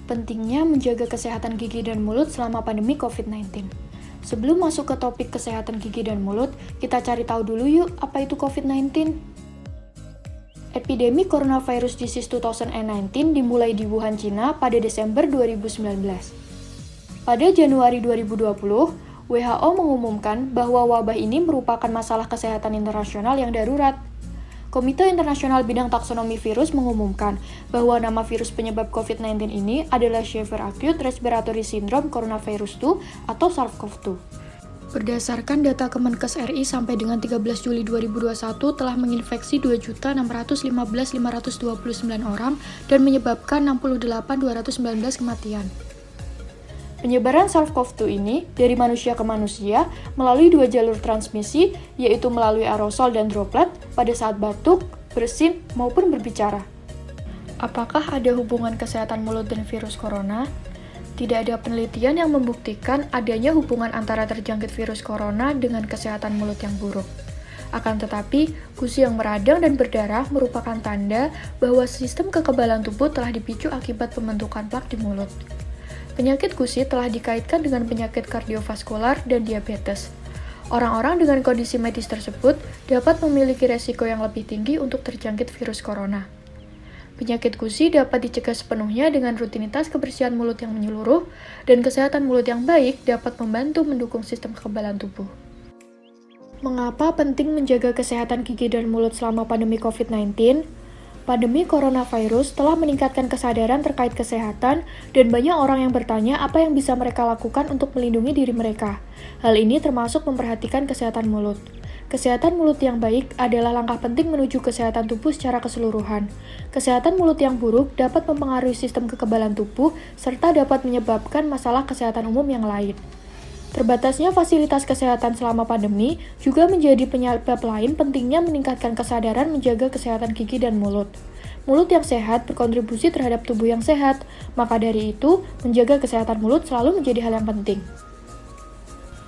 Pentingnya menjaga kesehatan gigi dan mulut selama pandemi COVID-19. Sebelum masuk ke topik kesehatan gigi dan mulut, kita cari tahu dulu yuk apa itu COVID-19. Epidemi Coronavirus Disease 2019 dimulai di Wuhan, Cina pada Desember 2019. Pada Januari 2020, WHO mengumumkan bahwa wabah ini merupakan masalah kesehatan internasional yang darurat. Komite Internasional Bidang Taksonomi Virus mengumumkan bahwa nama virus penyebab COVID-19 ini adalah Severe Acute Respiratory Syndrome Coronavirus 2 atau SARS-CoV-2. Berdasarkan data Kemenkes RI sampai dengan 13 Juli 2021 telah menginfeksi 2.615.529 orang dan menyebabkan 68.219 kematian. Penyebaran SARS-CoV-2 ini dari manusia ke manusia melalui dua jalur transmisi, yaitu melalui aerosol dan droplet pada saat batuk, bersin, maupun berbicara. Apakah ada hubungan kesehatan mulut dan virus corona? Tidak ada penelitian yang membuktikan adanya hubungan antara terjangkit virus corona dengan kesehatan mulut yang buruk. Akan tetapi, gusi yang meradang dan berdarah merupakan tanda bahwa sistem kekebalan tubuh telah dipicu akibat pembentukan plak di mulut. Penyakit gusi telah dikaitkan dengan penyakit kardiovaskular dan diabetes. Orang-orang dengan kondisi medis tersebut dapat memiliki resiko yang lebih tinggi untuk terjangkit virus corona. Penyakit gusi dapat dicegah sepenuhnya dengan rutinitas kebersihan mulut yang menyeluruh, dan kesehatan mulut yang baik dapat membantu mendukung sistem kekebalan tubuh. Mengapa penting menjaga kesehatan gigi dan mulut selama pandemi COVID-19? Pandemi coronavirus telah meningkatkan kesadaran terkait kesehatan dan banyak orang yang bertanya apa yang bisa mereka lakukan untuk melindungi diri mereka. Hal ini termasuk memperhatikan kesehatan mulut. Kesehatan mulut yang baik adalah langkah penting menuju kesehatan tubuh secara keseluruhan. Kesehatan mulut yang buruk dapat mempengaruhi sistem kekebalan tubuh serta dapat menyebabkan masalah kesehatan umum yang lain. Terbatasnya fasilitas kesehatan selama pandemi juga menjadi penyebab lain pentingnya meningkatkan kesadaran menjaga kesehatan gigi dan mulut. Mulut yang sehat berkontribusi terhadap tubuh yang sehat, maka dari itu, menjaga kesehatan mulut selalu menjadi hal yang penting.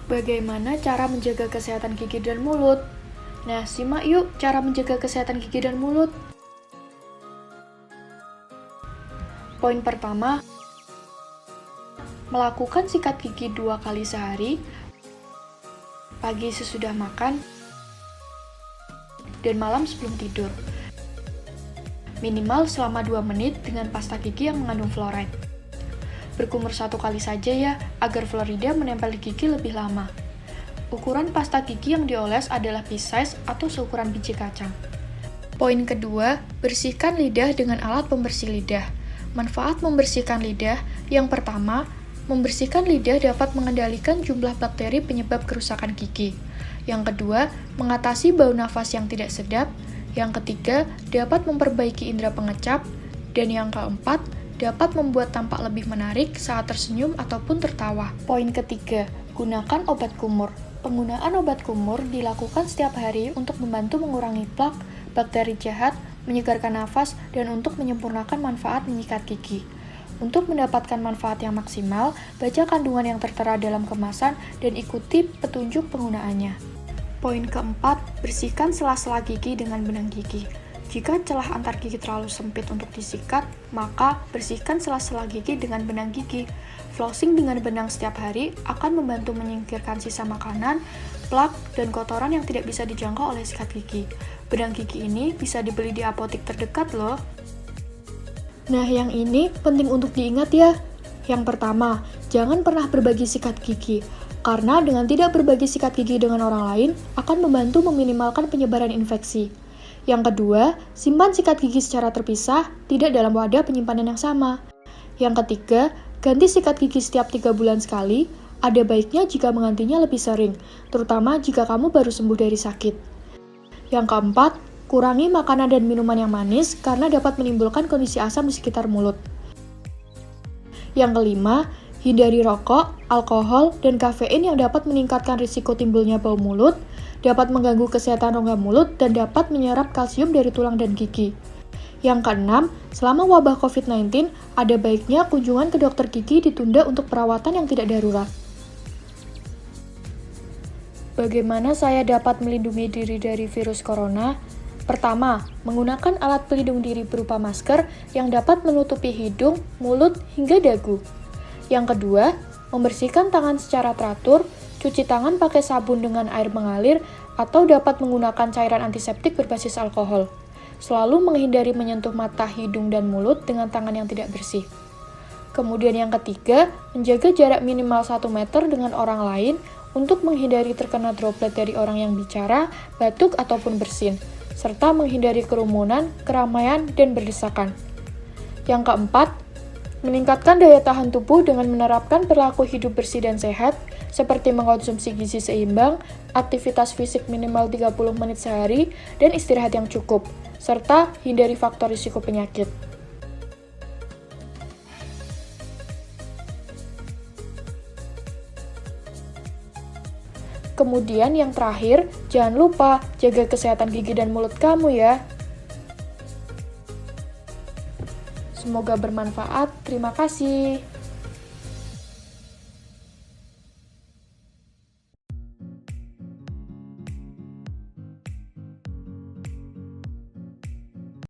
Bagaimana cara menjaga kesehatan gigi dan mulut? Nah, simak yuk cara menjaga kesehatan gigi dan mulut. Poin pertama, melakukan sikat gigi 2 kali sehari, pagi sesudah makan, dan malam sebelum tidur. Minimal selama 2 menit dengan pasta gigi yang mengandung fluoride. Berkumur 1 kali saja ya, agar fluorida menempel di gigi lebih lama. Ukuran pasta gigi yang dioles adalah pea-size atau seukuran biji kacang. Poin kedua, bersihkan lidah dengan alat pembersih lidah. Manfaat membersihkan lidah, yang pertama, membersihkan lidah dapat mengendalikan jumlah bakteri penyebab kerusakan gigi. Yang kedua, mengatasi bau nafas yang tidak sedap. Yang ketiga, dapat memperbaiki indera pengecap. Dan yang keempat, dapat membuat tampak lebih menarik saat tersenyum ataupun tertawa. Poin ketiga, gunakan obat kumur. Penggunaan obat kumur dilakukan setiap hari untuk membantu mengurangi plak, bakteri jahat, menyegarkan nafas, dan untuk menyempurnakan manfaat menyikat gigi. Untuk mendapatkan manfaat yang maksimal, baca kandungan yang tertera dalam kemasan dan ikuti petunjuk penggunaannya. Poin keempat, bersihkan sela-sela gigi dengan benang gigi. Jika celah antar gigi terlalu sempit untuk disikat, maka bersihkan sela-sela gigi dengan benang gigi. Flossing dengan benang setiap hari akan membantu menyingkirkan sisa makanan, plak, dan kotoran yang tidak bisa dijangkau oleh sikat gigi. Benang gigi ini bisa dibeli di apotik terdekat loh. Nah, yang ini penting untuk diingat ya. Yang pertama, jangan pernah berbagi sikat gigi, karena dengan tidak berbagi sikat gigi dengan orang lain akan membantu meminimalkan penyebaran infeksi. Yang kedua, simpan sikat gigi secara terpisah, tidak dalam wadah penyimpanan yang sama. Yang ketiga, ganti sikat gigi setiap 3 bulan sekali, ada baiknya jika menggantinya lebih sering, terutama jika kamu baru sembuh dari sakit. Yang keempat, kurangi makanan dan minuman yang manis karena dapat menimbulkan kondisi asam di sekitar mulut. Yang kelima, hindari rokok, alkohol, dan kafein yang dapat meningkatkan risiko timbulnya bau mulut, dapat mengganggu kesehatan rongga mulut, dan dapat menyerap kalsium dari tulang dan gigi. Yang keenam, selama wabah COVID-19, ada baiknya kunjungan ke dokter gigi ditunda untuk perawatan yang tidak darurat. Bagaimana saya dapat melindungi diri dari virus corona? Pertama, menggunakan alat pelindung diri berupa masker yang dapat menutupi hidung, mulut, hingga dagu. Yang kedua, membersihkan tangan secara teratur, cuci tangan pakai sabun dengan air mengalir, atau dapat menggunakan cairan antiseptik berbasis alkohol. Selalu menghindari menyentuh mata, hidung, dan mulut dengan tangan yang tidak bersih. Kemudian yang ketiga, menjaga jarak minimal 1 meter dengan orang lain untuk menghindari terkena droplet dari orang yang bicara, batuk, ataupun bersin, serta menghindari kerumunan, keramaian, dan berdesakan. Yang keempat, meningkatkan daya tahan tubuh dengan menerapkan perilaku hidup bersih dan sehat, seperti mengkonsumsi gizi seimbang, aktivitas fisik minimal 30 menit sehari, dan istirahat yang cukup, serta hindari faktor risiko penyakit. Kemudian yang terakhir, jangan lupa jaga kesehatan gigi dan mulut kamu ya. Semoga bermanfaat. Terima kasih.